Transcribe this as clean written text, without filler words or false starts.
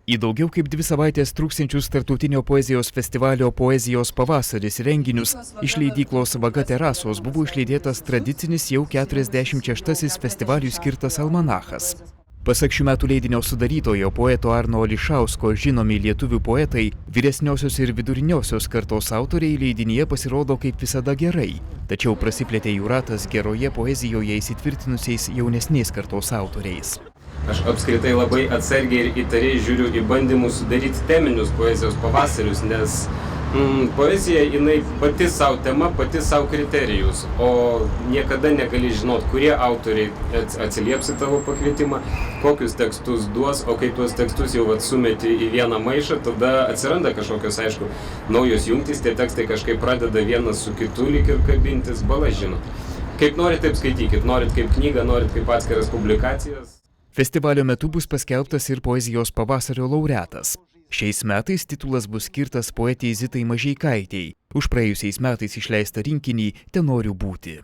Į daugiau kaip 2 savaitės truksiančius tarptautinio poezijos festivalio Poezijos pavasaris renginius iš leidyklos Vaga Terasos buvo išleidėtas tradicinis jau 46-asis festivaliui skirtas almanachas. Pasak šių metų leidinio sudarytojo poeto Arno Ališausko žinomi lietuvių poetai, vyresniosios ir viduriniosios kartos autoriai leidinyje pasirodo kaip visada gerai, tačiau prasiplėtė jų ratas geroje poezijoje įsitvirtinusiais jaunesnės kartos autoriais. Aš apskritai labai atsargiai ir įtariai žiūriu į bandymus sudaryti teminius poezijos pavasarius, nes poezija jinai pati savo tema, pati savo kriterijus, o niekada negali žinot, kurie autoriai atsilieps į tavo pakvietimą, kokius tekstus duos, o kai tuos tekstus jau sumeti į vieną maišą, tada atsiranda kažkokios, aišku, naujos jungtys, tie tekstai kažkaip pradeda vienas su kitu lyg ir kabintis, bala žino. Kaip norit, taip skaitykit, norit kaip knygą, norit kaip atskiras publikacijas. Festivalio metu bus paskelbtas ir poezijos pavasario laureatas. Šiais metais titulas bus skirtas poetei Zitai Mažeikaitei už praėjusiais metais išleistą rinkinį Tenoriu būti.